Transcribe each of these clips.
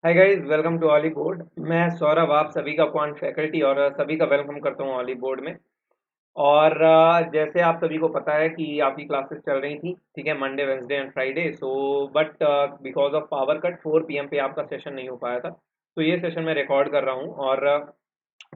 Hi guys, welcome to Oliveboard. मैं सौरभ आप सभी का क्वांट फैकल्टी और सभी का वेलकम करता हूँ ऑली बोर्ड में। और जैसे आप सभी को पता है कि आपकी क्लासेस चल रही थी, ठीक है, Monday Wednesday and Friday. So but because of power cut 4 PM पे आपका सेशन नहीं हो पाया था। तो ये सेशन मैं रिकॉर्ड कर रहा हूँ और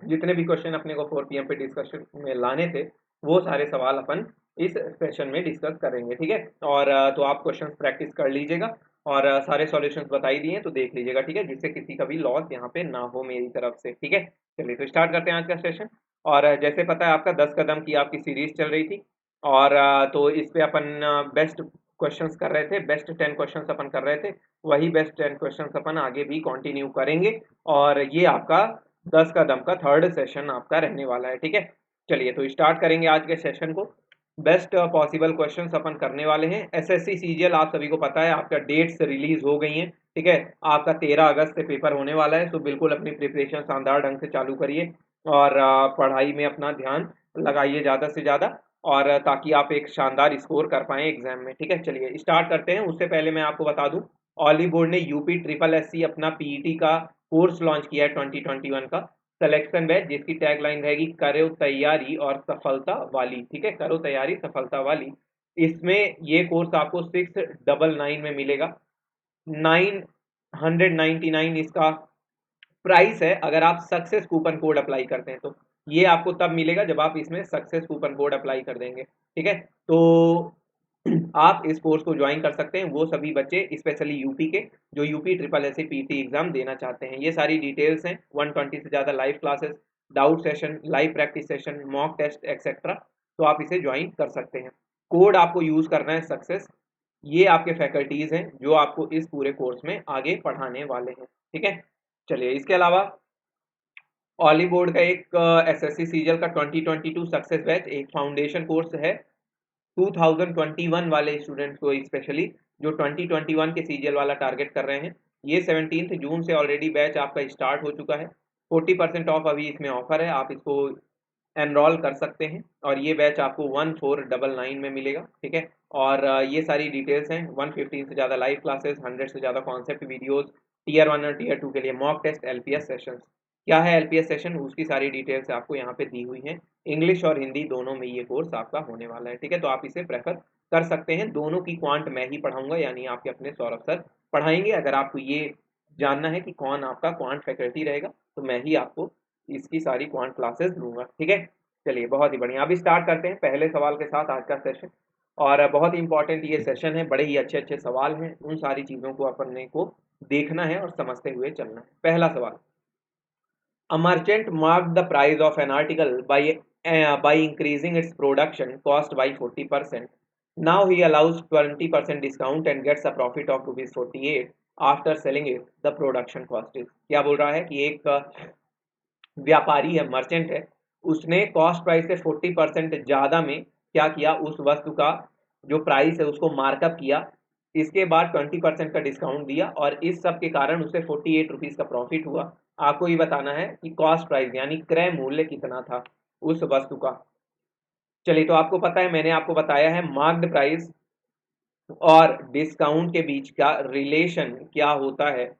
जितने भी क्वेश्चन अपने को 4 पीएम पे डिस्कशन में लाने थे, वो सारे सवाल अपन इस सेशन में डिस्कस करेंगे, ठीक है। और तो आप क्वेश्चंस प्रैक्टिस कर लीजिएगा और सारे सॉल्यूशंस बताई दिए हैं तो देख लीजिएगा, ठीक है, जिससे किसी का भी लॉस यहाँ पे ना हो मेरी तरफ से, ठीक है। चलिए तो स्टार्ट करते हैं आज का सेशन। और जैसे पता है आपका 10 कदम की आपकी सीरीज चल रही थी और तो इस पे अपन बेस्ट क्वेश्चंस कर रहे थे, बेस्ट 10 क्वेश्चंस अपन कर रहे थे। वही बेस्ट 10 क्वेश्चंस अपन आगे भी कंटिन्यू करेंगे और ये आपका 10 कदम का थर्ड सेशन आपका रहने वाला है, ठीक है। चलिए तो स्टार्ट करेंगे आज के सेशन को। बेस्ट पॉसिबल क्वेश्चंस अपन करने वाले हैं। एसएससी सीजीएल आप सभी को पता है आपका डेट्स रिलीज हो गई हैं, ठीक है। आपका 13 अगस्त से पेपर होने वाला है, तो बिल्कुल अपनी प्रिपरेशन शानदार ढंग से चालू करिए और पढ़ाई में अपना ध्यान लगाइए ज़्यादा से ज़्यादा, और ताकि आप एक शानदार स्कोर कर पाएँ एग्जाम में, ठीक है। चलिए स्टार्ट करते हैं। उससे पहले मैं आपको बता दूं, ऑली बोर्ड ने यूपी ट्रिपल एससी अपना पीईटी का कोर्स लॉन्च किया है 2021 का सिलेक्शन बैच, जिसकी टैगलाइन रहेगी करो तैयारी और सफलता वाली, ठीक है, करो तैयारी सफलता वाली। इसमें ये कोर्स आपको 699 में मिलेगा। 999 इसका प्राइस है। अगर आप सक्सेस कूपन कोड अप्लाई करते हैं तो ये आपको तब मिलेगा जब आप इसमें सक्सेस कूपन कोड अप्लाई कर देंगे, ठीक है। तो आप इस कोर्स को ज्वाइन कर सकते हैं वो सभी बच्चे, स्पेशली यूपी के, जो UP triple S PT exam देना चाहते हैं। ये सारी डिटेल्स हैं, 120 से ज़्यादा live classes, doubt session, live practice session, mock test etcetera. तो आप इसे ज्वाइन कर सकते हैं। कोड आपको यूज़ करना है सक्सेस। ये आपके फैकल्टीज़ हैं जो आपको इस पूरे कोर्स में आगे पढ़ाने वाले हैं, ठीक है। चलिए इसके अलावा ऑली बोर्ड का एक एसएससी सीजीएल का 2022 सक्सेस बैच एक फाउंडेशन कोर्स है 2021 वाले स्टूडेंट्स को स्पेशली, जो 2021 के सीजीएल वाला टारगेट कर रहे हैं। ये 17 जून से ऑलरेडी बैच आपका स्टार्ट हो चुका है। 40% ऑफ अभी इसमें ऑफर है, आप इसको एनरोल कर सकते हैं और ये बैच आपको 1499 में मिलेगा, ठीक है। और ये सारी डिटेल्स हैं, 115 से ज़्यादा लाइव क्लासेस, 100 से ज़्यादा कॉन्सेप्ट वीडियोस, टीयर 1 और टीयर 2 के लिए मॉक टेस्ट, एलपीएस सेशंस। क्या है एलपीएस सेशन, उसकी सारी डिटेल्स आपको यहाँ पे दी हुई हैं। इंग्लिश और हिंदी दोनों में ये कोर्स आपका होने वाला है, ठीक है। तो आप इसे प्रेफर कर सकते हैं। दोनों की क्वांट मैं ही पढ़ाऊंगा, यानी आपके अपने सौरभ सर पढ़ाएंगे। अगर आपको ये जानना है कि कौन आपका क्वांट फैकल्टी रहेगा तो मैं ही आपको इसकी सारी क्वांट क्लासेस लूंगा, ठीक है। चलिए बहुत ही बढ़िया, अभी स्टार्ट करते हैं पहले सवाल के साथ आज का सेशन। और बहुत ही इंपॉर्टेंट ये सेशन है, बड़े ही अच्छे अच्छे सवाल हैं, उन सारी चीज़ों को अपन को देखना है और समझते हुए चलना है। पहला सवाल, a merchant marked the price of an article by increasing its production cost by 40%. Now he allows 20% discount and gets a profit of rupees 48 after selling it. The production cost is, क्या बोल रहा है कि एक व्यापारी है, merchant है, उसने कॉस्ट प्राइस से 40% ज़्यादा में क्या किया, उस वस्तु का जो प्राइस है उसको मार्कअप किया, इसके बाद 20% का डिस्काउंट दिया और इस सब के कारण उसे 48 रुपीज़ का प्रॉफिट हुआ। आपको ये बताना है कि कॉस्ट प्राइस यानी क्रय मूल्य कितना था उस वस्तु का। चलिए तो आपको पता है, मैंने आपको बताया है मार्क्ड प्राइस और डिस्काउंट के बीच का रिलेशन क्या होता है।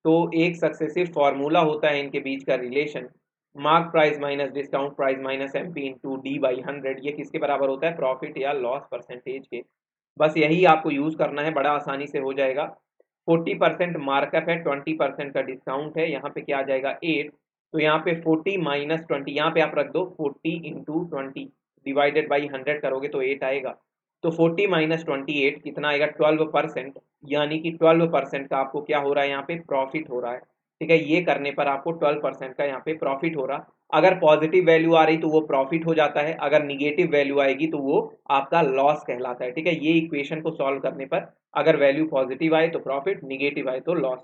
तो एक सक्सेसिव फॉर्मूला होता है इनके बीच का relation, mark price minus discount price minus MP into D by 100। ये किसके बराबर होता है, प्रॉफिट या लॉस परसेंटेज के। बस यही आपको यूज करना है, बड़ा आसानी से हो जाएगा। 40% मार्कअप है, 20% का डिस्काउंट है, यहाँ पे क्या आ जाएगा 8। तो यहाँ पे 40 माइनस 20, यहाँ पे आप रख दो 40 इंटू 20 डिवाइडेड बाई 100 करोगे तो 8 आएगा। तो 40 माइनस 28 कितना आएगा, 12%। यानी कि 12% का आपको क्या हो रहा है, यहाँ पे प्रॉफिट हो रहा है, ठीक है। ये करने पर आपको 12% का यहाँ पे प्रॉफिट हो रहा। अगर पॉजिटिव वैल्यू आ रही तो वो प्रॉफिट हो जाता है, अगर निगेटिव वैल्यू आएगी तो वो आपका लॉस कहलाता है, ठीक है। ये इक्वेशन को सॉल्व करने पर अगर वैल्यू पॉजिटिव आए तो प्रॉफिट, निगेटिव आए तो लॉस।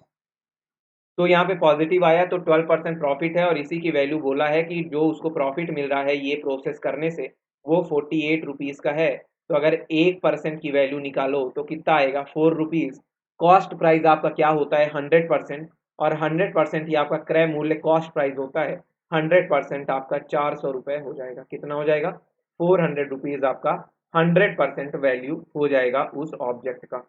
तो यहाँ पे पॉजिटिव आया तो 12% प्रॉफिट है और इसी की वैल्यू बोला है कि जो उसको प्रॉफिट मिल रहा है ये प्रोसेस करने से वो 48 रुपीज़ का है। तो अगर 1% की वैल्यू निकालो तो कितना आएगा, 4 रुपीज़। कॉस्ट प्राइस आपका क्या होता है, 100%, और 100% ही आपका क्रय मूल्य कॉस्ट प्राइस होता है। 100% आपका 400 रुपये हो जाएगा। कितना हो जाएगा, 400 रुपीज़ आपका 100% वैल्यू हो जाएगा उस ऑब्जेक्ट का।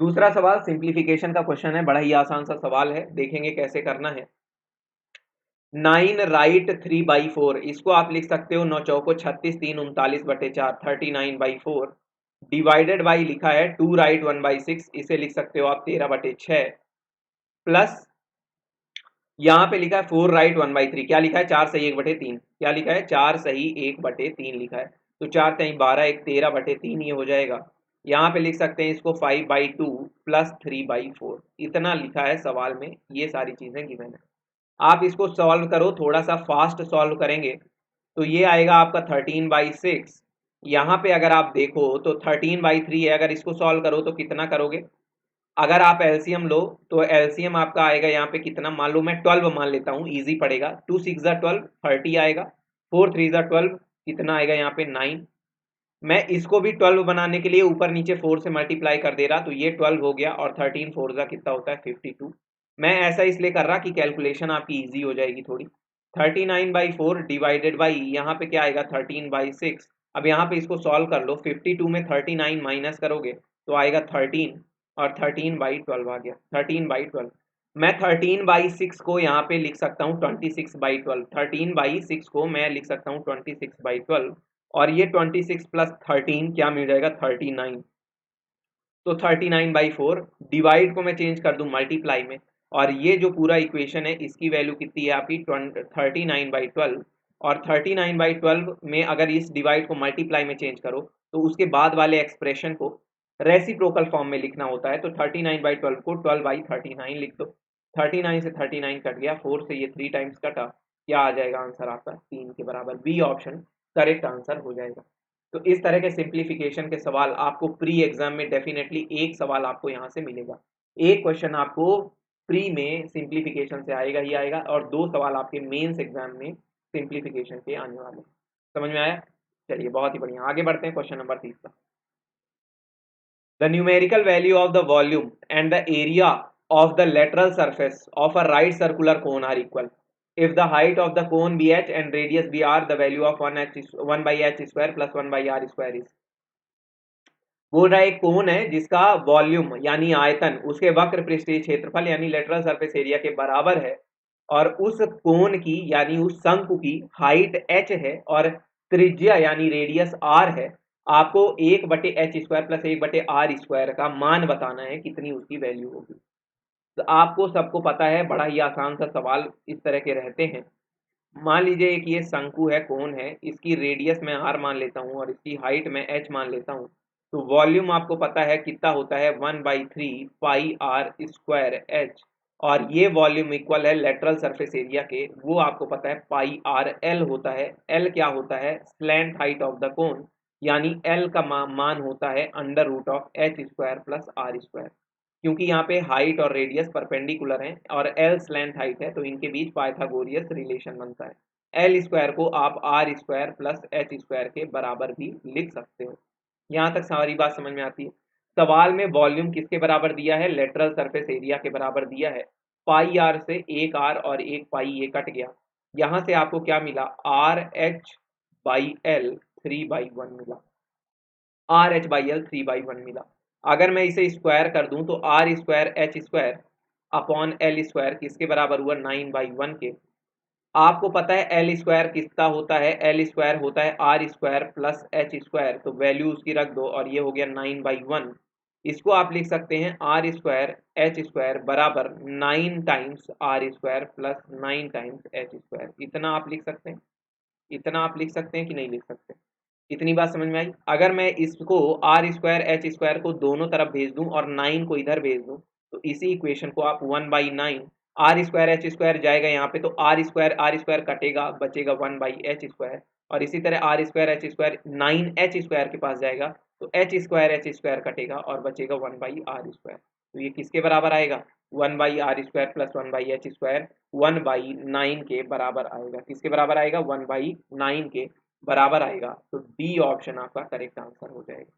दूसरा सवाल सिंप्लीफिकेशन का क्वेश्चन है, बड़ा ही आसान सा सवाल है, देखेंगे कैसे करना है। 9 राइट 3/4, इसको आप लिख सकते हो 9 चौको 36, 3 39/4, 39/4 डिवाइडेड बाई लिखा है 2 राइट 1/6, इसे लिख सकते हो आप 13/6 प्लस यहाँ पे लिखा है 4 राइट 1/3, क्या लिखा है 4 सही 1/3, क्या लिखा है 4 सही 1/3 लिखा है, तो 4 सही 12 1 13/3 ये हो जाएगा। यहाँ पे लिख सकते हैं इसको 5/2 प्लस 3/4, इतना लिखा है सवाल में, ये सारी चीजें गिवन है। आप इसको सॉल्व करो, थोड़ा सा फास्ट सॉल्व करेंगे तो ये आएगा आपका 13/6। यहाँ पे अगर आप देखो तो 13/3 है, अगर इसको सॉल्व करो तो कितना करोगे, अगर आप एलसीएम लो तो एलसीएम आपका आएगा यहाँ पे कितना, मान लो मैं 12 मान लेता हूँ, इजी पड़ेगा, 2 6 12 30 आएगा, 4 3 12 कितना आएगा यहाँ पे 9। मैं इसको भी 12 बनाने के लिए ऊपर नीचे 4 से मल्टीप्लाई कर दे रहा, तो ये 12 हो गया, और 13 4 जा कितना होता है 52। मैं ऐसा इसलिए कर रहा कि कैलकुलेशन आपकी इजी हो जाएगी थोड़ी। 39/4 डिवाइडेड बाई यहाँ पे क्या आएगा 13/6। अब यहाँ पे इसको सॉल्व कर लो, 52 में 39 माइनस करोगे तो आएगा 13, और 13/12 आ गया, 13/12। मैं 13/6 को यहाँ पे लिख सकता हूँ 26/12, 13/6 को मैं लिख सकता हूँ 26/12, और ये 26 प्लस 13 क्या मिल जाएगा 39, तो 39/4 डिवाइड को मैं चेंज कर दूं मल्टीप्लाई में, और ये जो पूरा इक्वेशन है इसकी वैल्यू कितनी है आपकी 39/12, और 39/12 में अगर इस डिवाइड को मल्टीप्लाई में चेंज करो तो उसके बाद वाले एक्सप्रेशन को रेसिप्रोकल फॉर्म में लिखना होता है, तो 39/12 को 12/39 लिख दो, 39 से 39 कट गया, 4 से ये 3 टाइम्स कटा, क्या आ जाएगा आंसर आपका 3 के बराबर, बी ऑप्शन करेक्ट आंसर हो जाएगा। तो इस तरह के सिंप्लीफिकेशन के सवाल आपको प्री एग्जाम में डेफिनेटली एक सवाल आपको यहाँ से मिलेगा, एक क्वेश्चन आपको प्री में सिंप्लीफिकेशन से आएगा ही आएगा, और 2 सवाल आपके मेंस एग्जाम में सिंप्लीफिकेशन के आने वाले हैं। समझ में आया? चलिए बहुत ही बढ़िया, आगे बढ़ते हैं क्वेश्चन नंबर 30 पर। The numerical value of the volume and the area of the lateral surface of a right circular cone are equal if the height of the cone be h and radius be r, the value of 1 by h square plus 1 by r square is। बोल रहा है एक कोन है जिसका volume यानी आयतन उसके वक्र पृष्ठीय क्षेत्रफल यानी लेटरल सरफेस एरिया के बराबर है, और उस कोन की यानी उस शंकु की हाइट h है और त्रिज्या यानी रेडियस r है। आपको 1/h² प्लस 1/r² का मान बताना है, कितनी उसकी वैल्यू होगी। तो आपको सबको पता है, बड़ा ही आसान सा सवाल इस तरह के रहते हैं। मान लीजिए एक ये शंकु है, कोन है, इसकी रेडियस मैं r मान लेता हूँ और इसकी हाइट मैं h मान लेता हूँ, तो वॉल्यूम आपको पता है कितना होता है 1/3 पाई r स्क्वायर h, और ये वॉल्यूम इक्वल है लेटरल सरफेस एरिया के, वो आपको पता है पाई r l होता है। l क्या होता है, slant height of the cone, यानी l का मान होता है √h² प्लस r²। क्योंकि यहाँ पे हाइट और रेडियस परपेंडिकुलर हैं और एल स्लैंट हाइट है, तो इनके बीच पाइथागोरियस रिलेशन बनता है। एल स्क्वायर को आप r² प्लस h² के बराबर भी लिख सकते हो। यहाँ तक सारी बात समझ में आती है। सवाल में वॉल्यूम किसके बराबर दिया है, लेटरल सरफेस एरिया के बराबर दिया है। पाई आर से एक r और एक पाई ये कट गया, यहाँ से आपको क्या मिला RH/L 3/1 मिला, RH/L 3/1 मिला। अगर मैं इसे स्क्वायर कर दूं तो r² अपॉन L² किसके बराबर हुआ 9/1 के। आपको पता है L² किसका होता है, L² होता है r² प्लस h², तो वैल्यू उसकी रख दो और ये हो गया 9/1। इसको आप लिख सकते हैं r² h² बराबर 9 times r² plus 9 times h², इतना आप लिख सकते हैं, इतना आप लिख सकते हैं कि नहीं लिख सकते। इतनी बात समझ में आई। अगर मैं इसको r² h² को दोनों तरफ भेज दूं और 9 को इधर भेज दूं, तो इसी इक्वेशन को आप 1/9 r² h² जाएगा यहाँ पे, तो r² कटेगा, बचेगा 1/h², और इसी तरह r² h² 9h² के पास जाएगा तो h² कटेगा और बचेगा 1/r²। तो ये किसके बराबर आएगा, 1/r² प्लस 1/h², 1/9 के बराबर आएगा। किसके बराबर आएगा, 1/9 के बराबर आएगा। तो डी ऑप्शन आपका करेक्ट आंसर हो जाएगा।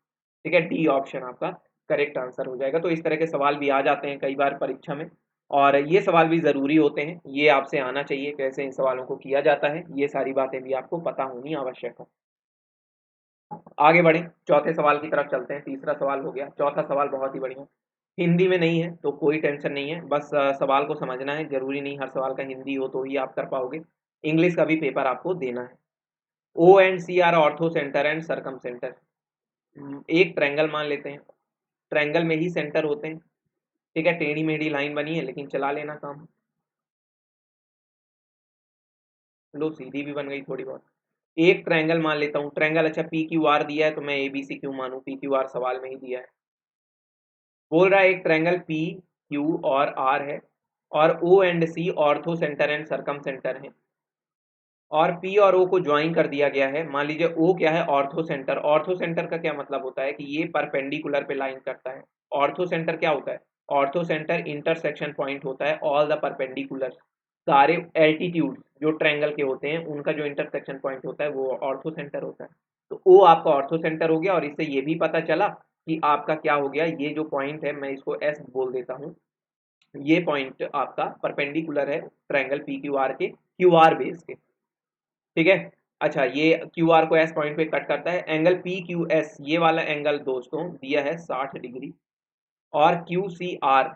ठीक है, डी ऑप्शन आपका करेक्ट आंसर हो जाएगा। तो इस तरह के सवाल भी आ जाते हैं कई बार परीक्षा में, और ये सवाल भी ज़रूरी होते हैं, ये आपसे आना चाहिए कैसे इन सवालों को किया जाता है, ये सारी बातें भी आपको पता होनी आवश्यक है। आगे बढ़े, चौथे सवाल की तरफ चलते हैं। तीसरा सवाल हो गया, चौथा सवाल बहुत ही बढ़िया। हिंदी में नहीं है तो कोई टेंशन नहीं है, बस सवाल को समझना है, जरूरी नहीं हर सवाल का हिंदी हो तो ही आप कर पाओगे। इंग्लिश का भी पेपर आपको देना है। O and C R orthocentre and circumcentre. एक ट्रायंगल मान लेते हैं, ट्रायंगल में ही सेंटर होते हैं, ठीक है, टेढ़ी मेढ़ी लाइन बनी है लेकिन चला लेना काम। लो सीधी भी बन गई थोड़ी बहुत। एक ट्रायंगल मान लेता हूँ, ट्रायंगल, अच्छा पी क्यू आर दिया है तो मैं ए बी सी क्यों मानूं, पी क्यू आर सवाल में ही दिया है। बोल रहा है एक ट्रायंगल पी क्यू और आर है और O and C orthocentre and circumcentre है, और पी और ओ को ज्वाइन कर दिया गया है। मान लीजिए ओ क्या है, ऑर्थो सेंटर। ऑर्थो सेंटर का क्या मतलब होता है कि ये परपेंडिकुलर पे लाइन करता है। ऑर्थो सेंटर क्या होता है, ऑर्थो सेंटर इंटरसेक्शन पॉइंट होता है ऑल द परपेंडिकुलर, सारे एल्टीट्यूड जो ट्रायंगल के होते हैं उनका जो इंटरसेक्शन पॉइंट होता है वो ऑर्थो सेंटर होता है। तो ओ आपका ऑर्थो सेंटर हो गया, और इससे ये भी पता चला कि आपका क्या हो गया, ये जो पॉइंट है मैं इसको एस बोल देता हूँ, ये पॉइंट आपका परपेंडिकुलर है ट्रायंगल पी क्यू आर के, क्यू आर बेस के, ठीक है। अच्छा ये क्यू आर को एस पॉइंट पे कट करता है। एंगल पी क्यू एस ये वाला एंगल दोस्तों दिया है 60 डिग्री, और क्यू सी आर,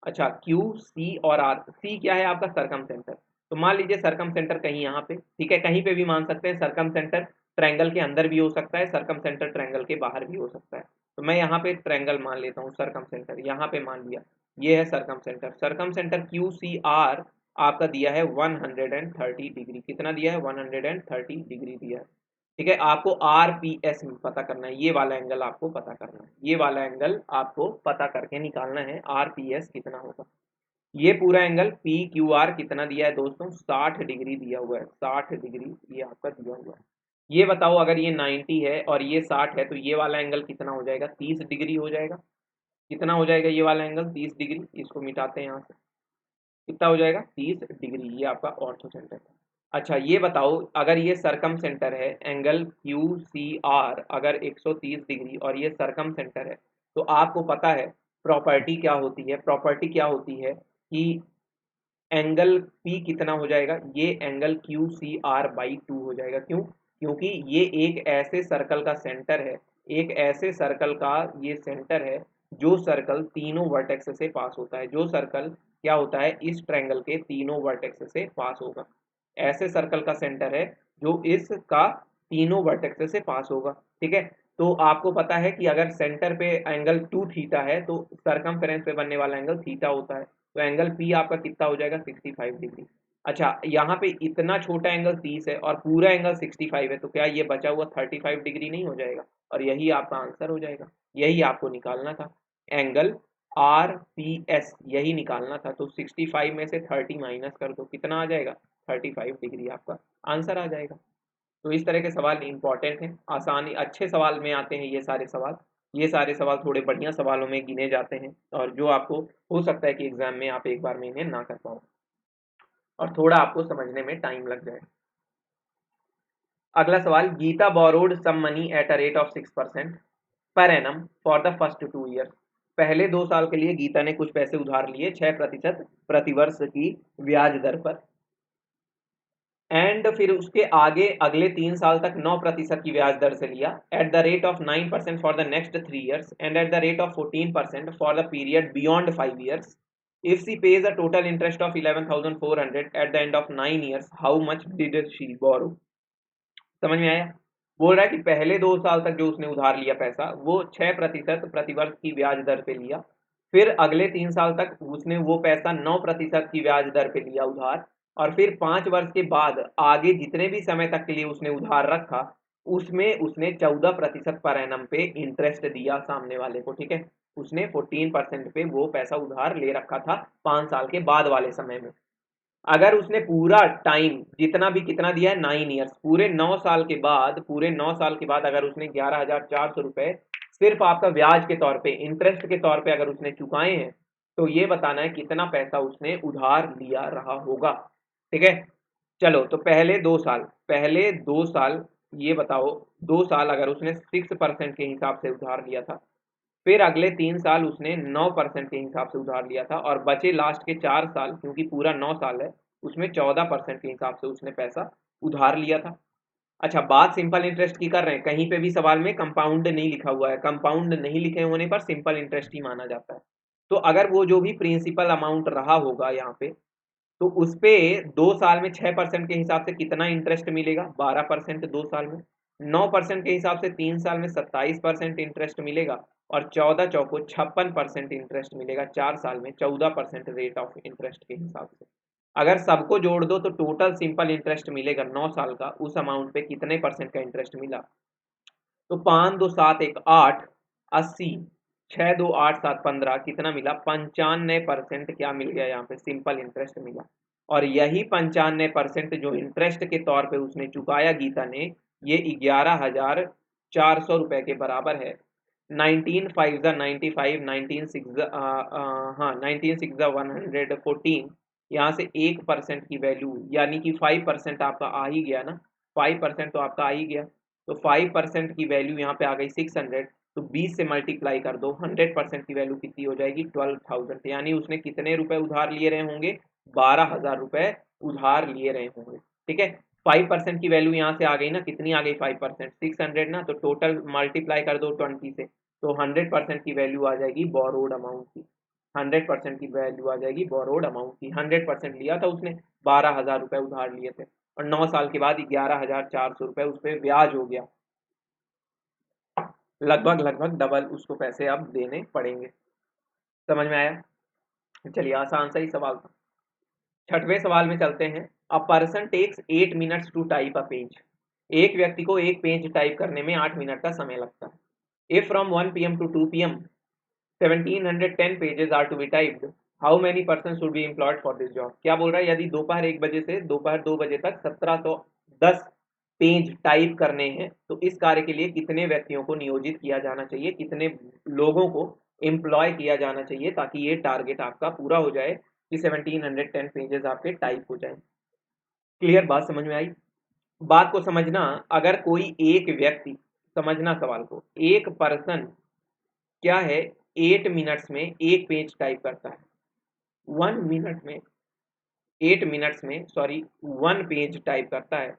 अच्छा क्यू सी और आर, सी क्या है आपका सरकम सेंटर। तो मान लीजिए सरकम सेंटर कहीं यहाँ पे, ठीक है, कहीं पे भी मान सकते हैं, सरकम सेंटर ट्रायंगल के अंदर भी हो सकता है, सरकम सेंटर ट्रायंगल के बाहर भी हो सकता है। तो मैं यहाँ पे ट्रायंगल मान लेता हूँ, सरकम सेंटर यहाँ पे मान लिया, ये है circumcentre. Circumcentre Q C R आपका दिया है 130 डिग्री, कितना दिया है 130 डिग्री दिया है, ठीक है। आपको आर पी एस पता करना है, ये वाला एंगल आपको पता करना है, ये वाला एंगल आपको पता करके निकालना है आर पी एस कितना होगा। ये पूरा एंगल पी क्यू आर कितना दिया है दोस्तों, 60 डिग्री दिया हुआ है, 60 डिग्री ये आपका दिया हुआ है। ये बताओ अगर ये 90 है और ये 60 है तो ये वाला एंगल कितना हो जाएगा, 30 डिग्री हो जाएगा। कितना हो जाएगा ये वाला एंगल, 30 डिग्री। इसको मिटाते हैं यहाँ से, कितना हो जाएगा 30 डिग्री, ये आपका ऑर्थो सेंटर है। अच्छा ये बताओ अगर ये सरकम सेंटर है, एंगल क्यू सी आर अगर 130 डिग्री और ये सरकम सेंटर है, तो आपको पता है प्रॉपर्टी क्या होती है, प्रॉपर्टी क्या होती है कि एंगल पी कितना हो जाएगा, ये angle Q C R by 2 हो जाएगा। क्यों, क्योंकि ये एक ऐसे सर्कल का सेंटर है, एक ऐसे सर्कल का ये सेंटर है जो सर्कल तीनों वर्टेक्स से पास होता है, जो सर्कल क्या होता है इस ट्रायंगल के तीनों वर्टेक्स से पास होगा, ऐसे सर्कल का सेंटर है जो इसका तीनों वर्टेक्स से पास होगा, ठीक है। तो आपको पता है कि अगर सेंटर पे एंगल 2 थीटा है तो सरकमफेरेंस पे बनने वाला एंगल थीटा होता है, तो एंगल पी आपका कितना हो जाएगा 65 डिग्री। अच्छा यहाँ पे इतना छोटा एंगल 30 है और पूरा एंगल 65 है, तो क्या ये बचा हुआ 35 डिग्री नहीं हो जाएगा, और यही आपका आंसर हो जाएगा। यही आपको निकालना था, एंगल आर पी एस यही निकालना था। तो 65 में से 30 माइनस कर दो, कितना आ जाएगा 35 डिग्री, आपका आंसर आ जाएगा। तो इस तरह के सवाल इंपॉर्टेंट हैं, आसानी अच्छे सवाल में आते हैं ये सारे सवाल, ये सारे सवाल थोड़े बढ़िया सवालों में गिने जाते हैं, और जो आपको हो सकता है कि एग्जाम में आप एक बार में इन्हें ना कर पाओ और थोड़ा आपको समझने में टाइम लग जाए। अगला सवाल, Geeta borrowed some money at a rate of 6% per annum for the first 2 years. पहले 2 साल के लिए गीता ने कुछ पैसे उधार लिए 6% प्रतिवर्ष की ब्याज दर पर, एंड फिर उसके आगे अगले 3 साल तक 9% की ब्याज दर से लिया, at the rate of 9% for the next 3 years and at the rate of 14% for the period beyond 5 years. If C pays a total interest of 11,400 at the end of 9 years, how much did she borrow. समझ में आया। बोल रहा है कि पहले 2 साल तक जो उसने उधार लिया पैसा वो 6% प्रतिवर्ष की ब्याज दर पे लिया, फिर अगले 3 साल तक उसने वो पैसा 9% की ब्याज दर पे लिया उधार, और फिर 5 वर्ष के बाद आगे जितने भी समय तक के लिए उसने उधार रखा उसमें उसने 14% पर एनम पे इंटरेस्ट दिया सामने वाले को, ठीक है। उसने 14% पे वो पैसा उधार ले रखा था 5 साल के बाद वाले समय में। अगर उसने पूरा टाइम जितना भी कितना दिया है 9 ईयर्स, पूरे 9 साल के बाद, पूरे 9 साल के बाद अगर उसने 11,400 रुपए सिर्फ आपका ब्याज के तौर पे, इंटरेस्ट के तौर पे अगर उसने चुकाए हैं, तो ये बताना है कितना पैसा उसने उधार लिया रहा होगा, ठीक है। चलो तो पहले 2 साल ये बताओ, 2 साल अगर उसने 6% के हिसाब से उधार लिया था, फिर अगले 3 साल उसने 9% के हिसाब से उधार लिया था, और बचे लास्ट के 4 साल, क्योंकि पूरा 9 साल है, उसमें 14% के हिसाब से उसने पैसा उधार लिया था। अच्छा बात सिंपल इंटरेस्ट की कर रहे हैं, कहीं पे भी सवाल में कंपाउंड नहीं लिखा हुआ है, कंपाउंड नहीं लिखे होने पर सिंपल इंटरेस्ट ही माना जाता है। तो अगर वो जो भी प्रिंसिपल अमाउंट रहा होगा यहाँ पे, तो उस पे 2 साल में 6% के हिसाब से कितना इंटरेस्ट मिलेगा? 12% 2 साल में। 9% के हिसाब से 3 साल में 27% इंटरेस्ट मिलेगा, और 14 चौको 56% इंटरेस्ट मिलेगा 4 साल में 14% रेट ऑफ इंटरेस्ट के हिसाब से। अगर सबको जोड़ दो तो टोटल सिंपल इंटरेस्ट मिलेगा 9 साल का, उस अमाउंट पे कितने परसेंट का इंटरेस्ट मिला? तो 5 2 7 1 8 80, 6 2 8 7 15, कितना मिला? 95% क्या मिल गया यहाँ पे? सिंपल इंटरेस्ट मिला। और यही 95% जो इंटरेस्ट के तौर पे उसने चुकाया गीता ने, ये 11,400 रुपए के बराबर है। 19 5 ज़ा 95, 19 6 हाँ 19 6 ज़ा 114, यहाँ से 1% की वैल्यू यानी कि 5% आपका आ ही गया ना, 5% तो आपका आ ही गया। तो 5% की वैल्यू यहाँ पे आ गई 600, तो 20 से मल्टीप्लाई कर दो, 100% की वैल्यू कितनी हो जाएगी? 12,000। यानी उसने कितने रुपए उधार लिए रहे होंगे? 12,000 रुपए उधार लिए रहे होंगे। ठीक है, 5% की वैल्यू यहाँ से आ गई ना, कितनी आ गई? 5%, 600 ना, तो टोटल मल्टीप्लाई कर दो 20 से, तो 100% की वैल्यू आ जाएगी बोरोड अमाउंट की। 100% की वैल्यू आ जाएगी बोरोड अमाउंट की। 100% लिया था उसने, 12,000 रुपए उधार लिए थे, और 9 साल के बाद 11,400 रुपए उस पर ब्याज हो गया। लगभग लगभग डबल उसको पैसे अब देने पड़ेंगे। समझ में आया? चलिए, आसान सा ही सवाल था। छठवें सवाल में चलते हैं। A person takes 8 minutes to type a page. एक व्यक्ति को एक पेज टाइप करने में 8 मिनट का समय लगता है। If from 1 PM to 2 PM 1710 pages are to be typed, how many person should be employed for this job? क्या बोल रहा है? यदि दोपहर 1 बजे से दोपहर 2 बजे तक 1710 पेज टाइप करने हैं, तो इस कार्य के लिए कितने व्यक्तियों को नियोजित किया जाना चाहिए, कितने लोगों को एम्प्लॉय किया जाना चाहिए, ताकि ये टारगेट आपका पूरा हो जाए कि 1710 पेजेस आपके टाइप हो जाए। क्लियर बात समझ में आई? बात को समझना, अगर कोई एक व्यक्ति, समझना सवाल को, एक पर्सन क्या है 8 मिनट्स में एक पेज टाइप करता है, 1 मिनट में 8 मिनट्स में सॉरी 1 पेज टाइप करता है,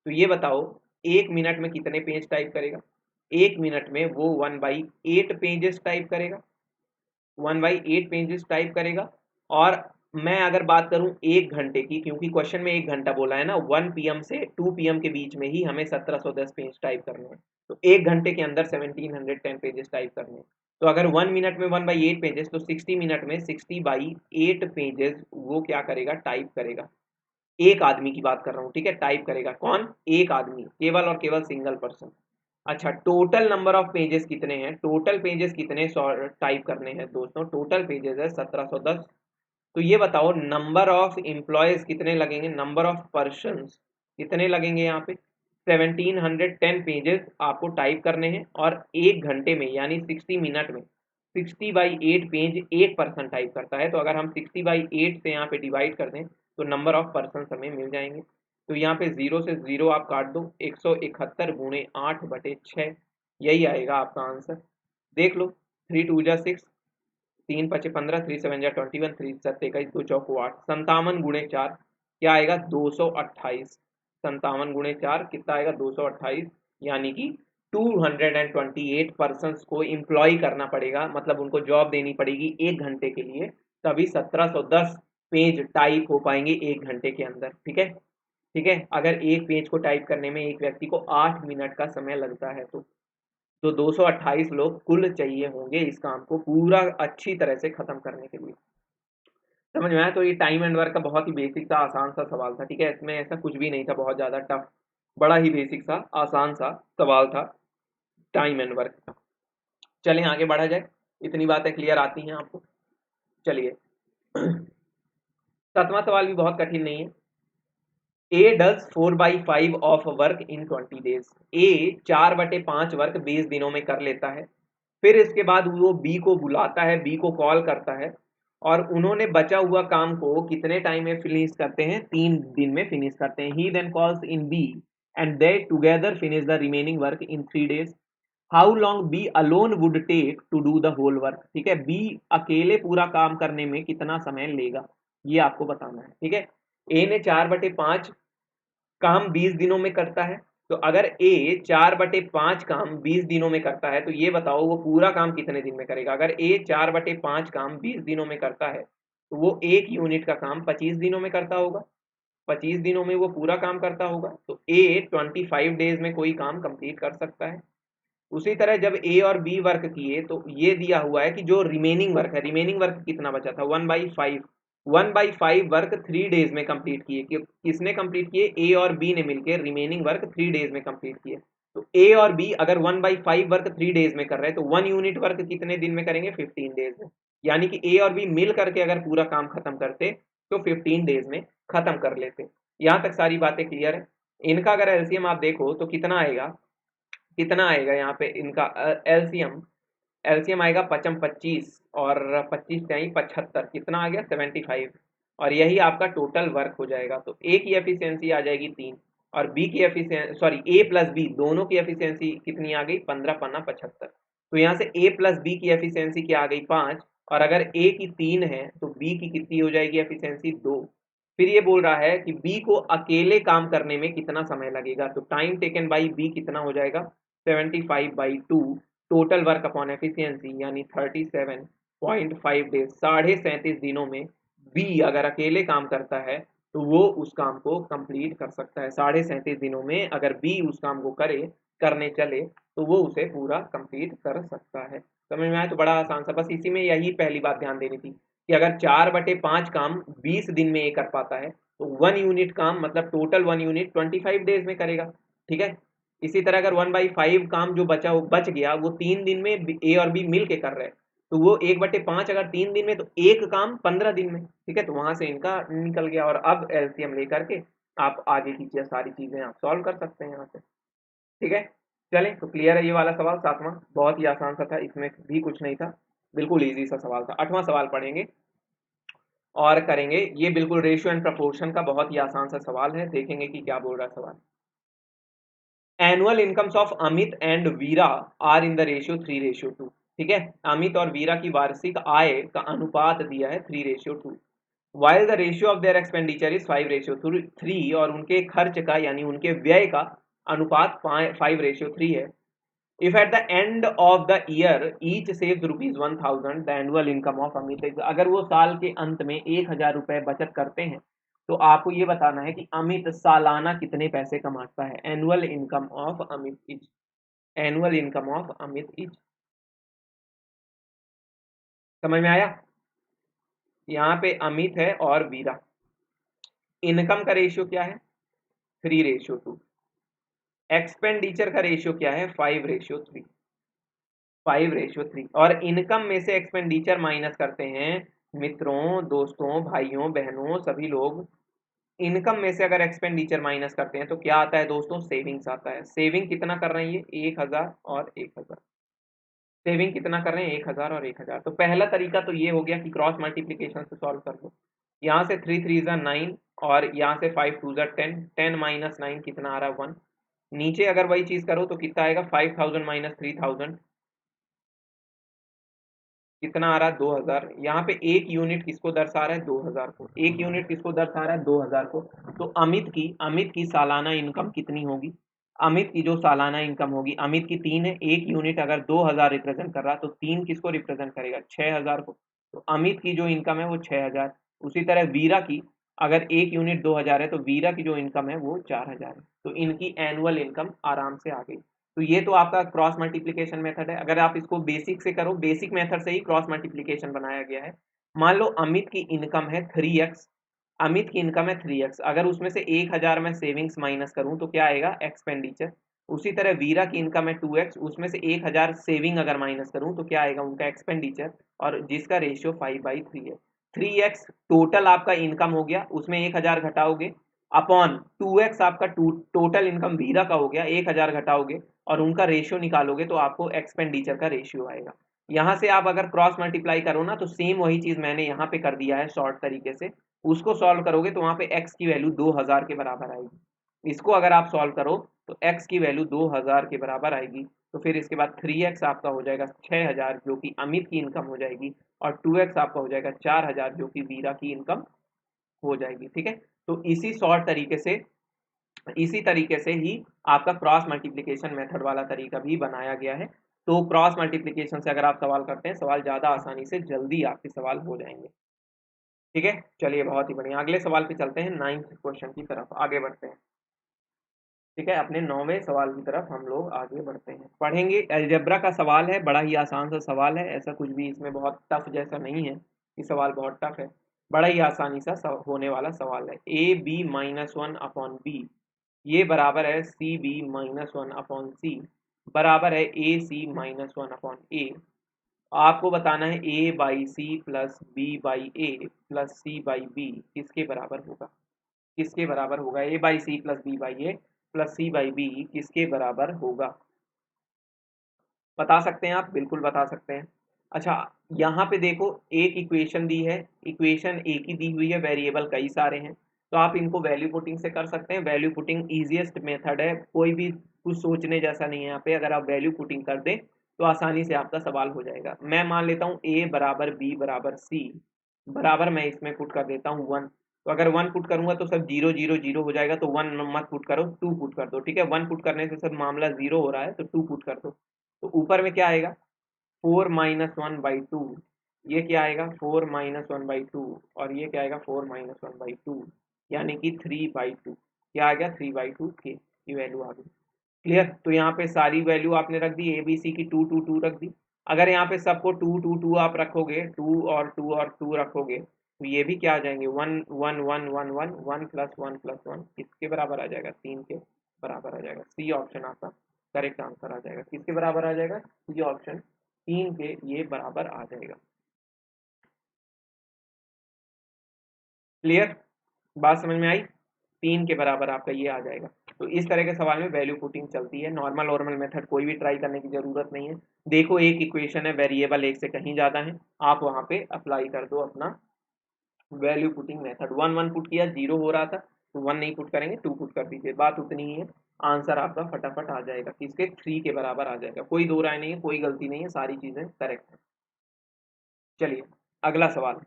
तो ये बताओ 1 मिनट में कितने पेज टाइप करेगा? 1 मिनट में वो 1/8 पेजेस टाइप करेगा, 1/8 पेजेस टाइप करेगा। और मैं अगर बात करूं 1 घंटे की, क्योंकि क्वेश्चन में 1 घंटा बोला है ना, 1 PM से 2 PM के बीच में ही हमें 1710 पेज टाइप करने हैं, तो 1 घंटे के अंदर 1710 पेजेस टाइप करने हैं। तो अगर 1 मिनट में 1/8 पेजेस, तो 60 मिनट में 60/8 पेजेस वो क्या करेगा? टाइप करेगा। एक आदमी की बात कर रहा हूँ, ठीक है, टाइप करेगा। कौन? एक आदमी, केवल और केवल सिंगल पर्सन। अच्छा, टोटल नंबर ऑफ पेजेस कितने हैं? टोटल पेजेस कितने टाइप करने हैं दोस्तों? टोटल पेजेस है 1710। तो ये बताओ नंबर ऑफ एम्प्लॉयज कितने लगेंगे, नंबर ऑफ पर्सन्स कितने लगेंगे यहाँ पे? 1710 पेजेस आपको टाइप करने हैं, और 1 घंटे में यानी 60 मिनट में 60/8 पेज एक पर्सन टाइप करता है। तो अगर हम 60/8 से यहाँ पे डिवाइड कर दें, तो नंबर ऑफ पर्सन हमें मिल जाएंगे। तो यहाँ पे 0 से 0 आप काट दो, 171 गुणे 8/6, यही आएगा आपका आंसर। देख लो, 3 2 जा 6, 3 5 15, 3 7 जा 21, 3 7 21, 2 चौको 8, 57 गुणे 4 क्या आएगा? 228। 57 गुणे 4 कितना आएगा? 228। यानी कि 228 पर्सन को एम्प्लॉय करना पड़ेगा, मतलब उनको जॉब देनी पड़ेगी 1 घंटे के लिए, तभी 1710 पेज टाइप हो पाएंगे 1 घंटे के अंदर। ठीक है, ठीक है। अगर एक पेज को टाइप करने में एक व्यक्ति को 8 मिनट का समय लगता है, तो 228 लोग कुल चाहिए होंगे इस काम को पूरा अच्छी तरह से खत्म करने के लिए। समझ में आया? तो ये टाइम एंड वर्क का बहुत ही बेसिक सा आसान सा सवाल था। ठीक है, इसमें ऐसा कुछ भी नहीं था बहुत ज़्यादा टफ, बड़ा ही बेसिक सा आसान सा सवाल था टाइम एंड वर्क का। चलें आगे बढ़ा जाए, इतनी बातें क्लियर आती हैं आपको। चलिए, 7वां सवाल भी बहुत कठिन नहीं है। A does 4/5 of work in 20 days. A 4/5 work 20 दिनों में कर लेता है। फिर इसके बाद वो बी को बुलाता है, बी को कॉल करता है, और उन्होंने बचा हुआ काम को कितने टाइम में फिनिश करते हैं? 3 दिन में फिनिश करते हैं। He then calls in B and they together finish the remaining work in 3 days। How long B alone would take to do the whole work. ठीक है, बी अकेले पूरा काम करने में कितना समय लेगा, ये आपको बताना है। ठीक है, ए ने 4/5 काम 20 दिनों में करता है, तो अगर ए 4/5 काम 20 दिनों में करता है तो ये बताओ वो पूरा काम कितने दिन में करेगा। अगर ए 4/5 काम 20 दिनों में करता है तो वो 1 यूनिट का काम 25 दिनों में करता होगा, 25 दिनों में वो पूरा काम करता होगा। तो ए 25 डेज में कोई काम कंप्लीट कर सकता है। उसी तरह जब ए और बी वर्क किए तो ये दिया हुआ है कि जो रिमेनिंग वर्क है, रिमेनिंग वर्क कितना बचा था 1/5, 1/5 वर्क 3 डेज में कंप्लीट किए। किसने कंप्लीट किए? ए और बी ने मिलकर रिमेनिंग वर्क 3 डेज में कंप्लीट किए। तो ए और बी अगर 1/5 वर्क 3 डेज में कर रहे हैं तो 1 यूनिट वर्क कितने दिन में करेंगे? 15 डेज में। यानी कि ए और बी मिल करके अगर पूरा काम खत्म करते तो 15 डेज में खत्म कर लेते। यहां तक सारी बातें क्लियर है। इनका अगर एलसीएम आप देखो तो कितना आएगा, कितना आएगा यहाँ पे इनका एलसीएम, एलसीएम आएगा 25 और 25 से 75, कितना आ गया 75। और यही आपका टोटल वर्क हो जाएगा। तो ए की एफिशिएंसी आ जाएगी 3 और बी की एफिशिएंसी, सॉरी ए प्लस बी दोनों की एफिशिएंसी कितनी आ गई 15 पन्ना 75। तो यहाँ से ए प्लस बी की एफिशिएंसी क्या आ गई 5, और अगर ए की 3 है तो बी की कितनी हो जाएगी एफिशिएंसी 2। फिर ये बोल रहा है कि बी को अकेले काम करने में कितना समय लगेगा। तो टाइम टेकन बाई बी कितना हो जाएगा 75/2 टोटल वर्क अपॉन एफिशिएंसी यानी 37.5 डेज, 37.5 दिनों में बी अगर अकेले काम करता है तो वो उस काम को कंप्लीट कर सकता है। 37.5 दिनों में अगर बी उस काम को करने चले तो वो उसे पूरा कंप्लीट कर सकता है। समझ में आया? तो बड़ा आसान सा, बस इसी में यही पहली बात ध्यान देनी थी कि अगर 4/5 काम 20 दिन में ये कर पाता है तो 1 यूनिट काम मतलब टोटल 1 यूनिट 25 डेज में करेगा। ठीक है। इसी तरह अगर 1/5 काम जो बच गया वो 3 दिन में ए और बी मिल के कर रहे हैं तो वो 1/5 अगर 3 दिन में तो एक काम 15 दिन में। ठीक है। तो वहां से इनका निकल गया। और अब एलसीएम लेकर के आप आगे की सारी चीजें आप सॉल्व कर सकते हैं यहाँ से। ठीक है। चलें, तो क्लियर है ये वाला सवाल 7वां, बहुत ही आसान सा था, इसमें भी कुछ नहीं था, बिल्कुल इजी सा सवाल था। 8वां सवाल पढ़ेंगे और करेंगे। ये बिल्कुल रेशियो एंड प्रपोर्शन का बहुत ही आसान सा सवाल है, देखेंगे कि क्या बोल रहा है सवाल। Annual incomes of Amit and Veera are in the ratio 3:2। ठीक है। अमित और वीरा की वार्षिक आय का अनुपात दिया है 3:2। While the ratio of their expenditure is 5:3 और उनके खर्च का यानी उनके व्यय का अनुपात 5:3 है। If at the end of the year each saves ₹1000 the annual income of Amit, अगर वो साल के अंत में 1000 रुपए बचत करते हैं तो आपको ये बताना है कि अमित सालाना कितने पैसे कमाता है। Annual income of Amit is, annual income of Amit is. समझ में आया? यहाँ पे अमित है और वीरा, इनकम का रेशियो क्या है 3:2, एक्सपेंडिचर का रेशियो क्या है 5:3, 5:3। और इनकम में से एक्सपेंडिचर माइनस करते हैं मित्रों, दोस्तों, भाइयों, बहनों, सभी लोग। इनकम में से अगर एक्सपेंडिचर माइनस करते हैं तो क्या आता है दोस्तों? सेविंग्स आता है। सेविंग कितना कर रहे हैं ये 1000 और 1000, सेविंग कितना कर रहे हैं 1000 और 1000। तो पहला तरीका तो ये हो गया कि क्रॉस मल्टीप्लीकेशन से सॉल्व कर लो। यहाँ से 3 3 9 और यहाँ से 5 2 10, 10 माइनस 9 कितना आ रहा है 1। नीचे अगर वही चीज करो तो कितना आएगा 5000 माइनस 3000 कितना आ रहा है 2000। यहाँ पे एक यूनिट किसको दर्शा रहा है 2000 को, एक यूनिट किसको दर्शा रहा है 2000 को। तो अमित की सालाना इनकम कितनी होगी? अमित की जो सालाना इनकम होगी, अमित की 3 है, एक यूनिट अगर 2000 रिप्रेजेंट कर रहा तो 3 किसको रिप्रेजेंट करेगा 6000 को। तो अमित की जो इनकम है वो 6000। उसी तरह वीरा की अगर एक यूनिट 2000 है तो वीरा की जो इनकम है वो 4000 है। तो इनकी एनुअल इनकम आराम से आ गई। तो ये तो आपका क्रॉस मल्टीप्लिकेशन मेथड है। अगर आप इसको बेसिक से करो, बेसिक मेथड से ही क्रॉस मल्टीप्लिकेशन बनाया गया है। मान लो अमित की इनकम है 3x, अमित की इनकम है 3x, अगर उसमें से 1000 मैं सेविंग्स माइनस करूं तो क्या आएगा एक्सपेंडिचर। उसी तरह वीरा की इनकम है 2x, उसमें से 1000 सेविंग अगर माइनस करूं तो क्या आएगा उनका एक्सपेंडिचर, और जिसका रेशियो 5/3 है। 3x टोटल आपका इनकम हो गया, उसमें 1000 घटाओगे अपॉन 2x आपका टोटल इनकम वीरा का हो गया, 1000 घटाओगे और उनका रेशियो निकालोगे तो आपको एक्सपेंडिचर का रेशियो आएगा। यहाँ से आप अगर क्रॉस मल्टीप्लाई करो ना तो सेम वही चीज मैंने यहाँ पे कर दिया है शॉर्ट तरीके से, उसको सॉल्व करोगे तो वहां पे x की वैल्यू 2000 के बराबर आएगी। इसको अगर आप सॉल्व करो तो x की वैल्यू 2000 के बराबर आएगी। तो फिर इसके बाद 3x आपका हो जाएगा 6000 जो कि अमित की इनकम हो जाएगी, और 2x आपका हो जाएगा 4000 जो कि वीरा की इनकम हो जाएगी। ठीक है। तो इसी शॉर्ट तरीके से इसी तरीके से ही आपका क्रॉस मल्टीप्लिकेशन मेथड वाला तरीका भी बनाया गया है। तो क्रॉस मल्टीप्लिकेशन से अगर आप सवाल करते हैं, सवाल ज़्यादा आसानी से जल्दी आपके सवाल हो जाएंगे। ठीक है, चलिए बहुत ही बढ़िया, अगले सवाल पे चलते हैं, 9th क्वेश्चन की तरफ आगे बढ़ते हैं। ठीक है, अपने 9वें सवाल की तरफ हम लोग आगे बढ़ते हैं, पढ़ेंगे। अलजेब्रा का सवाल है, बड़ा ही आसान सा सवाल है, ऐसा कुछ भी इसमें बहुत टफ जैसा नहीं है कि सवाल बहुत टफ है, बड़ा ही आसानी सा होने वाला सवाल है। A b minus one upon b ये बराबर है c b minus one upon c बराबर है a c minus one upon a. आपको बताना है a by c plus b by a plus c by b किसके बराबर होगा, किसके बराबर होगा, a by c plus b by a plus c by b किसके बराबर होगा। बता सकते हैं आप, बिल्कुल बता सकते हैं। अच्छा, यहाँ पे देखो एक इक्वेशन दी है, इक्वेशन एक ही दी हुई है, वेरिएबल कई सारे हैं, तो आप इनको वैल्यू पुटिंग से कर सकते हैं। वैल्यू पुटिंग ईजिएस्ट मेथड है, कोई भी कुछ सोचने जैसा नहीं है यहाँ पे। अगर आप वैल्यू पुटिंग कर दें तो आसानी से आपका सवाल हो जाएगा। मैं मान लेता हूँ ए बराबर बी बराबर सी बराबर, मैं इसमें पुट कर देता हूँ वन। तो अगर वन पुट करूंगा तो सब जीरो जीरो जीरो हो जाएगा, तो वन मत पुट करो, टू पुट कर दो। ठीक है, वन पुट करने से सब मामला जीरो हो रहा है, तो टू पुट कर दो। तो ऊपर में क्या आएगा, four minus one by two, ये क्या आएगा four minus one by two, और ये क्या आएगा four minus one by two, यानी कि थ्री बाई टू। क्या आ गया, थ्री बाई टू के की वैल्यू आ गई। क्लियर, तो यहाँ पे सारी वैल्यू आपने रख दी, ए बी सी की टू टू टू रख दी। अगर यहाँ पे सबको टू टू टू आप रखोगे, टू और टू रखोगे, तो ये भी क्या आ जाएंगे, one one one one one one plus one किसके बराबर आ जाएगा, तीन के बराबर आ जाएगा। सी ऑप्शन आपका करेक्ट आंसर आ जाएगा, किसके बराबर आ जाएगा, सी ऑप्शन तीन के ये बराबर आ जाएगा। क्लियर, बात समझ में आई, तीन के बराबर आपका ये आ जाएगा। तो इस तरह के सवाल में वैल्यू पुटिंग चलती है, नॉर्मल नॉर्मल मेथड कोई भी ट्राई करने की जरूरत नहीं है। देखो एक इक्वेशन है, वेरिएबल एक से कहीं ज्यादा है, आप वहां पे अप्लाई कर दो अपना value putting method. One one put किया, जीरो हो रहा था, तो वन नहीं पुट करेंगे, टू पुट कर दीजिए, बात उतनी ही है। आंसर आपका फटाफट आ जाएगा, किसके, थ्री के बराबर आ जाएगा, कोई दो राय नहीं है, कोई गलती नहीं है, सारी चीजें करेक्ट है। चलिए अगला सवाल,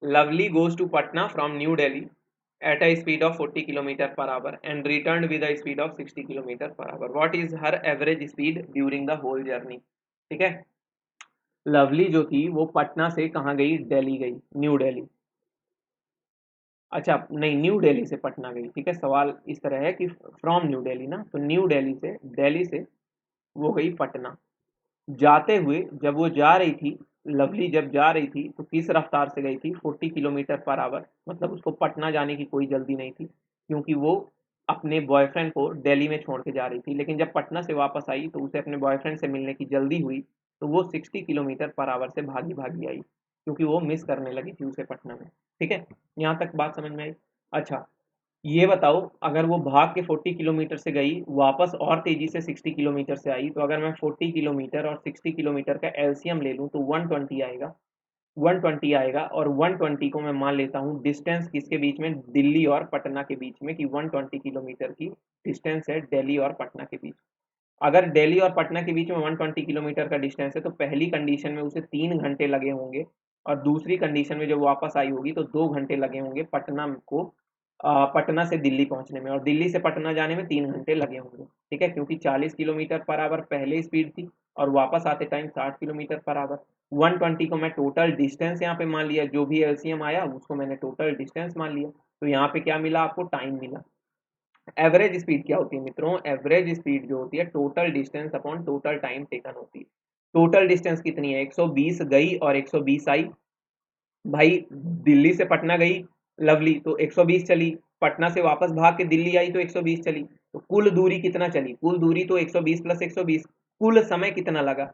Lovely goes to Patna from New Delhi at a speed of 40 km per hour and returned with a speed of 60 km per hour. What is her average speed during the whole journey? ठीक है, lovely जो थी वो पटना से कहाँ गई, दिल्ली गई, new Delhi. अच्छा नहीं, न्यू दिल्ली से पटना गई। ठीक है, सवाल इस तरह है कि फ्रॉम न्यू दिल्ली ना, तो न्यू दिल्ली से वो गई पटना। जाते हुए जब वो जा रही थी, लवली जब जा रही थी तो किस रफ्तार से गई थी, 40 किलोमीटर पर आवर। मतलब उसको पटना जाने की कोई जल्दी नहीं थी, क्योंकि वो अपने बॉयफ्रेंड को दिल्ली में छोड़ के जा रही थी। लेकिन जब पटना से वापस आई तो उसे अपने बॉयफ्रेंड से मिलने की जल्दी हुई, तो वो 60 किलोमीटर पर आवर से भागी भागी आई, क्योंकि वो मिस करने लगी थी उसे पटना में। ठीक है, यहाँ तक बात समझ में आई। अच्छा, ये बताओ, अगर वो भाग के 40 किलोमीटर से गई, वापस और तेजी से 60 किलोमीटर से आई, तो अगर मैं 40 किलोमीटर और 60 किलोमीटर का एलसीएम ले लूं तो 120 आएगा, 120 आएगा। और 120 को मैं मान लेता हूँ डिस्टेंस किसके बीच में, दिल्ली और पटना के बीच में, कि 120 किलोमीटर की डिस्टेंस है दिल्ली और पटना के बीच। अगर दिल्ली और पटना के बीच में 120 किलोमीटर का डिस्टेंस है, तो पहली कंडीशन में उसे 3 घंटे लगे होंगे, और दूसरी कंडीशन में जब वापस आई होगी तो 2 घंटे लगे होंगे पटना को, पटना से दिल्ली पहुंचने में, और दिल्ली से पटना जाने में 3 घंटे लगे होंगे। ठीक है, क्योंकि 40 किलोमीटर पर आवर पहले स्पीड थी, और वापस आते टाइम 60 किलोमीटर पर आवर। 120 को मैं टोटल डिस्टेंस यहाँ पे मान लिया, जो भी एलसीएम आया उसको मैंने टोटल डिस्टेंस मान लिया, तो यहाँ पे क्या मिला आपको, टाइम मिला। एवरेज स्पीड क्या होती है मित्रों, एवरेज स्पीड जो होती है total distance upon total time taken होती है। टोटल डिस्टेंस कितनी है, 120 गई और 120 आई। भाई दिल्ली से पटना गई लवली तो 120 चली, पटना से वापस भाग के दिल्ली आई तो 120 चली, तो कुल दूरी कितना चली, कुल दूरी तो 120 प्लस 120। कुल समय कितना लगा,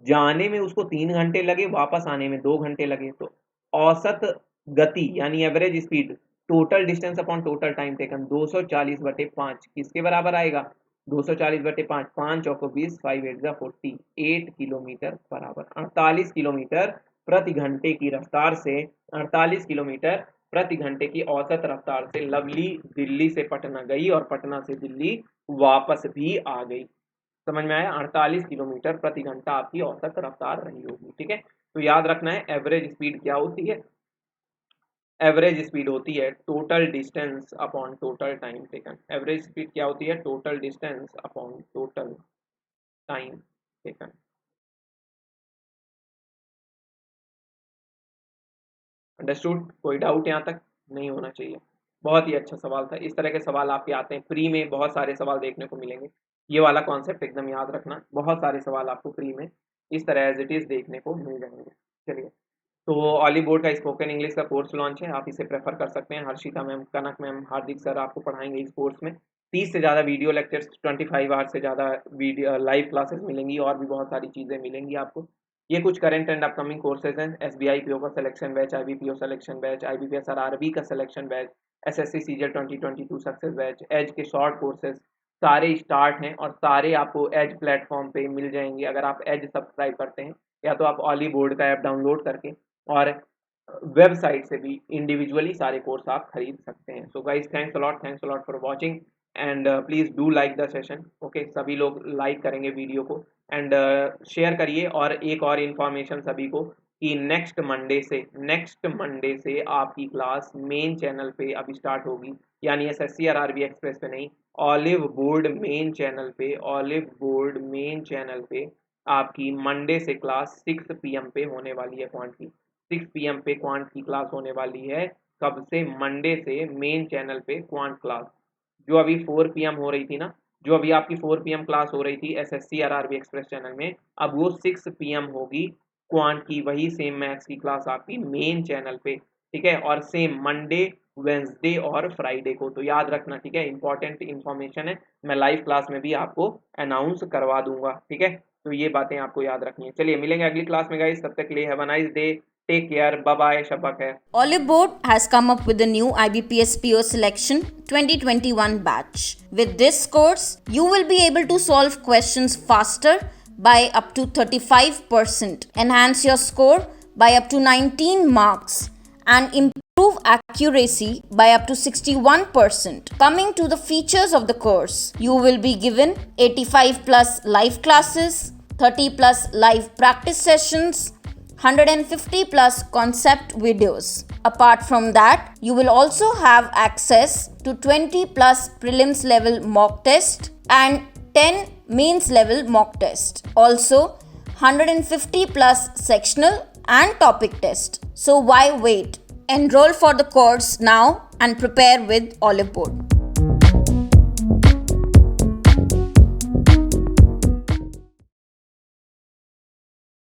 जाने में उसको 3 घंटे लगे, वापस आने में 2 घंटे लगे। तो औसत गति यानी average speed, total distance upon total time taken 240/5 किसके बराबर आएगा, 240/5, 5 five eight 40, 8 kilometre per hour, 48 kilometre प्रति घंटे की रफ्तार से, 48 किलोमीटर प्रति घंटे की औसत रफ्तार से लवली दिल्ली से पटना गई और पटना से दिल्ली वापस भी आ गई। समझ में आया, 48 किलोमीटर प्रति घंटा आपकी औसत रफ्तार रही होगी। ठीक है, तो याद रखना है एवरेज स्पीड क्या होती है, एवरेज स्पीड होती है total distance upon total time taken. Average speed क्या होती है? Total distance upon total time taken. Understood? कोई डाउट यहाँ तक? नहीं होना चाहिए। बहुत ही अच्छा सवाल था। इस तरह के सवाल आपके आते हैं प्री में, बहुत सारे सवाल देखने को मिलेंगे। ये वाला कॉन्सेप्ट एकदम याद रखना, बहुत सारे सवाल आपको प्री में इस तरह एज इट इज़ देखने को मिल जाएंगे। चलिए, तो ऑली बोर्ड का स्पोकन इंग्लिश का कोर्स लॉन्च है, आप इसे प्रेफर कर सकते हैं। हर्षिता मैम, कनक मैम, हार्दिक सर आपको पढ़ाएंगे इस कोर्स में। 30 से ज़्यादा वीडियो लेक्चर्स, 25 आवर्स से ज़्यादा वीडियो लाइव क्लासेस मिलेंगी, और भी बहुत सारी चीज़ें मिलेंगी आपको। ये कुछ करंट एंड अपकमिंग कोर्सेज हैं। SBI PO का selection batch, IBPO selection batch, IBPS RRB का selection batch, SSC CGL 2022 success batch, एज के शॉर्ट कोर्सेज सारे स्टार्ट हैं, और सारे आपको एज प्लेटफॉर्म पे मिल जाएंगे। अगर आप एज सब्सक्राइब करते हैं, या तो आप ऑली बोर्ड का ऐप डाउनलोड करके और वेबसाइट से भी इंडिविजुअली सारे कोर्स आप खरीद सकते हैं। So guys, thanks a lot for watching, and please do like the session. Okay, सभी लोग लाइक करेंगे वीडियो को, एंड शेयर करिए। और एक और इन्फॉर्मेशन सभी को कि नेक्स्ट मंडे से आपकी क्लास मेन चैनल पे अभी स्टार्ट होगी, यानी SSC RRB एक्सप्रेस पे नहीं, ऑलिव बोर्ड मेन चैनल पे आपकी मंडे से क्लास 6 PM पे होने वाली है। क्वांट की 6 PM पे क्वांट की क्लास होने वाली है। कब से? मंडे से मेन चैनल पे क्वांट क्लास। जो अभी 4 PM हो रही थी ना, जो अभी आपकी 4 PM क्लास हो रही थी SSC RRB एक्सप्रेस चैनल में, अब वो 6 PM होगी क्वांट की, वही सेम मैथ्स की क्लास आपकी मेन चैनल पे, ठीक है। और सेम मंडे, वेंसडे और फ्राइडे को, तो याद रखना, ठीक है। इंपॉर्टेंट इन्फॉर्मेशन है, मैं लाइव क्लास में भी आपको अनाउंस करवा दूंगा, ठीक है। तो ये बातें आपको याद रखनी है। चलिए, मिलेंगे अगली क्लास में गाइस, तब तक के लिए have a nice day, take care, bye bye, शब्बा खैर। Olive Board has come up with a new IBPS PO Selection 2021 batch. With this course, you will be able to solve questions faster by up to 35%, enhance your score by up to 19 marks, and improve accuracy by up to 61%. Coming to the features of the course, you will be given 85 plus live classes, 30 plus live practice sessions, 150 plus concept videos. Apart from that, you will also have access to 20 plus prelims level mock test and 10 mains level mock test. Also, 150 plus sectional and topic test. So why wait? Enroll for the course now and prepare with Olive Board.